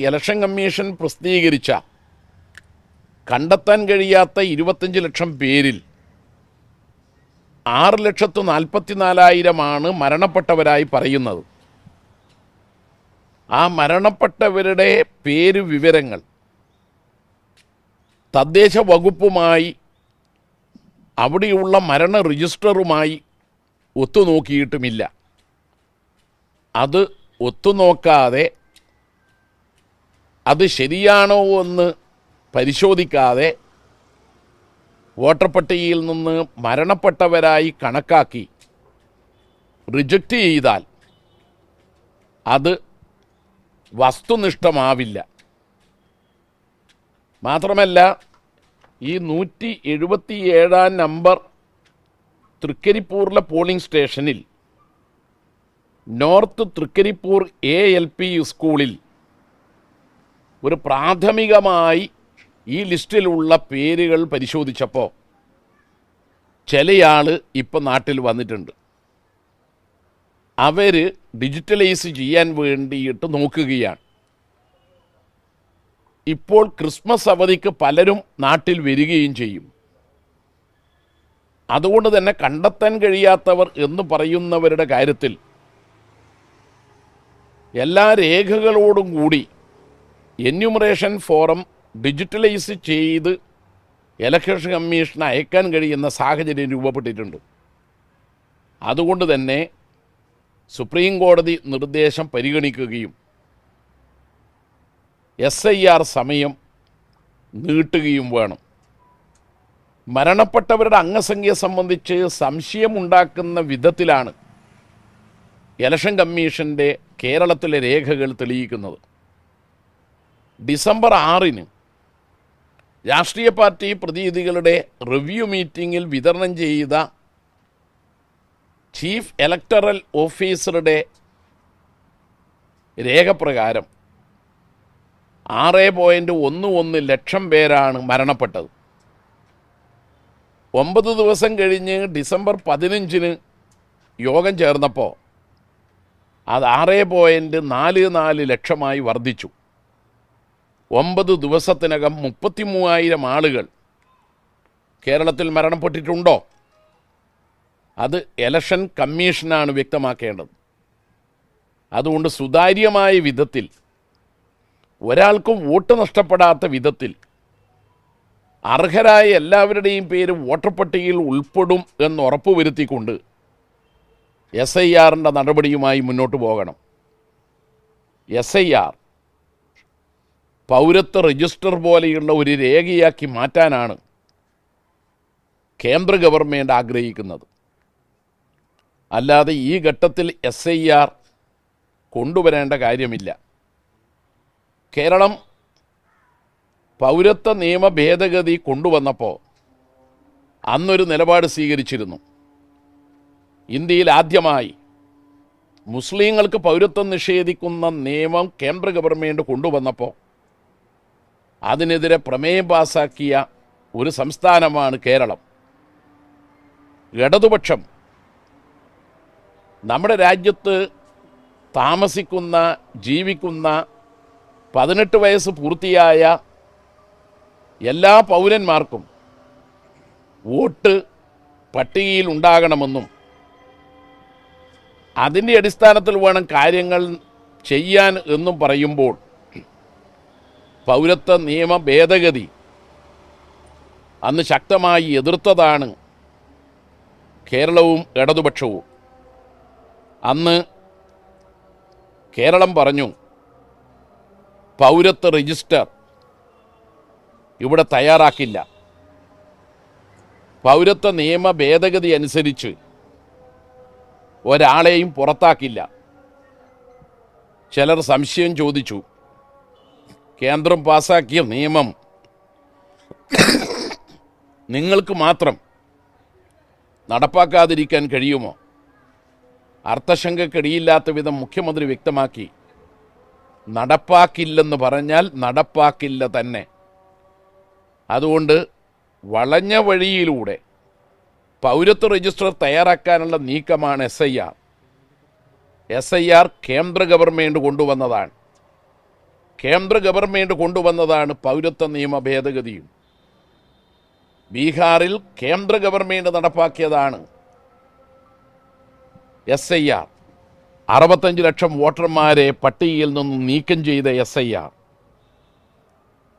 Election commission പ്രസിദ്ധീകരിച്ച കണ്ടെത്താൻ കഴിയാത്ത 25 ലക്ഷം പേരിൽ 6,44,000 മരണപ്പെട്ടവരായി പറയുന്നത്. ആ മരണപ്പെട്ടവരുടെ പേര് വിവരങ്ങൾ തദ്ദേശ വകുപ്പുമായി അവിടെയുള്ള മരണ രജിസ്റ്ററുമായി ഒത്തുനോക്കിയിട്ടുമില്ല. അത് ഒത്തുനോക്കാതെ അത് ശരിയാണോ എന്ന് പരിശോധിക്കാതെ വോട്ടർ പട്ടികയിൽ നിന്ന് മരണപ്പെട്ടവരായി കണക്കാക്കി റിജക്റ്റ് ചെയ്താൽ അത് വസ്തുനിഷ്ഠമാവില്ല. മാത്രമല്ല, ഈ 177 നമ്പർ തൃക്കരിപ്പൂരിലെ പോളിംഗ് സ്റ്റേഷനിൽ നോർത്ത് തൃക്കരിപ്പൂർ ALP സ്കൂളിൽ ഒരു പ്രാഥമികമായി ഈ ലിസ്റ്റിലുള്ള പേരുകൾ പരിശോധിച്ചപ്പോൾ ചിലയാൾ ഇപ്പം നാട്ടിൽ വന്നിട്ടുണ്ട്. അവർ ഡിജിറ്റലൈസ് ചെയ്യാൻ വേണ്ടിയിട്ട് നോക്കുകയാണ്. ഇപ്പോൾ ക്രിസ്മസ് അവധിക്ക് പലരും നാട്ടിൽ വരികയും ചെയ്യും. അതുകൊണ്ട് തന്നെ കണ്ടെത്താൻ കഴിയാത്തവർ എന്ന് പറയുന്നവരുടെ കാര്യത്തിൽ എല്ലാ രേഖകളോടും കൂടി എന്യൂമറേഷൻ ഫോറം ഡിജിറ്റലൈസ് ചെയ്ത് ഇലക്ഷൻ കമ്മീഷന് അയക്കാൻ കഴിയുന്ന സാഹചര്യം രൂപപ്പെട്ടിട്ടുണ്ട്. അതുകൊണ്ട് തന്നെ സുപ്രീം കോടതി നിർദ്ദേശം പരിഗണിക്കുകയും SIR സമയം നീട്ടുകയും വേണം. മരണപ്പെട്ടവരുടെ അംഗസംഖ്യ സംബന്ധിച്ച് സംശയമുണ്ടാക്കുന്ന വിധത്തിലാണ് ഇലക്ഷൻ കമ്മീഷൻ്റെ കേരളത്തിലെ രേഖകൾ തെളിയിക്കുന്നത്. ഡിസംബർ 6 രാഷ്ട്രീയ പാർട്ടി പ്രതിനിധികളുടെ റിവ്യൂ മീറ്റിങ്ങിൽ വിതരണം ചെയ്ത ചീഫ് ഇലക്ടറൽ ഓഫീസറുടെ രേഖപ്രകാരം 6.11 ലക്ഷം പേരാണ് മരണപ്പെട്ടത്. 9 ദിവസം കഴിഞ്ഞ് ഡിസംബർ 15 യോഗം ചേർന്നപ്പോൾ അത് 6.44 ലക്ഷമായി വർദ്ധിച്ചു. 9 ദിവസത്തിനകം 33,000 ആളുകൾ കേരളത്തിൽ മരണപ്പെട്ടിട്ടുണ്ടോ? അത് ഇലക്ഷൻ കമ്മീഷനാണ് വ്യക്തമാക്കേണ്ടത്. അതുകൊണ്ട് സുതാര്യമായ വിധത്തിൽ ഒരാൾക്കും വോട്ട് നഷ്ടപ്പെടാത്ത വിധത്തിൽ അർഹരായ എല്ലാവരുടെയും പേര് വോട്ടർ പട്ടികയിൽ ഉൾപ്പെടും എന്ന് ഉറപ്പുവരുത്തിക്കൊണ്ട് SIRൻ്റെ നടപടിയുമായി മുന്നോട്ട് പോകണം. SIR പൗരത്വ രജിസ്റ്റർ പോലെയുള്ള ഒരു രേഖയാക്കി മാറ്റാനാണ് കേന്ദ്ര ഗവൺമെൻറ് ആഗ്രഹിക്കുന്നത്. അല്ലാതെ ഈ ഘട്ടത്തിൽ SIR കൊണ്ടുവരേണ്ട കാര്യമില്ല. കേരളം പൗരത്വ നിയമ ഭേദഗതി കൊണ്ടുവന്നപ്പോൾ അന്നൊരു നിലപാട് സ്വീകരിച്ചിരുന്നു. ഇന്ത്യയിൽ ആദ്യമായി മുസ്ലിങ്ങൾക്ക് പൗരത്വം നിഷേധിക്കുന്ന നിയമം കേന്ദ്ര ഗവൺമെൻറ് കൊണ്ടുവന്നപ്പോൾ അതിനെതിരെ പ്രമേയം പാസാക്കിയ ഒരു സംസ്ഥാനമാണ് കേരളം. ഇടതുപക്ഷം നമ്മുടെ രാജ്യത്ത് താമസിക്കുന്ന ജീവിക്കുന്ന 18 വയസ്സ് പൂർത്തിയായ എല്ലാ പൗരന്മാർക്കും വോട്ട് പട്ടികയിൽ ഉണ്ടാകണമെന്നും അതിൻ്റെ അടിസ്ഥാനത്തിൽ വേണം കാര്യങ്ങൾ ചെയ്യാൻ എന്നും പറയുമ്പോൾ പൗരത്വ നിയമ ഭേദഗതി അന്ന് ശക്തമായി എതിർത്തതാണ് കേരളവും ഇടതുപക്ഷവും. അന്ന് കേരളം പറഞ്ഞു, പൗരത്വ രജിസ്റ്റർ ഇവിടെ തയ്യാറാക്കില്ല, പൗരത്വ നിയമ ഭേദഗതി അനുസരിച്ച് ഒരാളെയും പുറത്താക്കില്ല. ചിലർ സംശയം ചോദിച്ചു, കേന്ദ്രം പാസാക്കിയ നിയമം നിങ്ങൾക്ക് മാത്രം നടപ്പാക്കാതിരിക്കാൻ കഴിയുമോ? അർത്ഥശങ്കക്കിടയില്ലാത്ത വിധം മുഖ്യമന്ത്രി വ്യക്തമാക്കി, നടപ്പാക്കില്ലെന്ന് പറഞ്ഞാൽ നടപ്പാക്കില്ല തന്നെ. അതുകൊണ്ട് വളഞ്ഞ വഴിയിലൂടെ പൗരത്വ രജിസ്റ്റർ തയ്യാറാക്കാനുള്ള നീക്കമാണ് SIR. കേന്ദ്ര ഗവൺമെൻറ് കൊണ്ടുവന്നതാണ്. കേന്ദ്ര ഗവൺമെൻറ് കൊണ്ടുവന്നതാണ് പൗരത്വ നിയമ ഭേദഗതിയും. ബീഹാറിൽ കേന്ദ്ര ഗവൺമെൻറ് നടപ്പാക്കിയതാണ് SIR. 65 ലക്ഷം വോട്ടർമാരെ പട്ടികയിൽ നിന്നും നീക്കം ചെയ്ത SIR.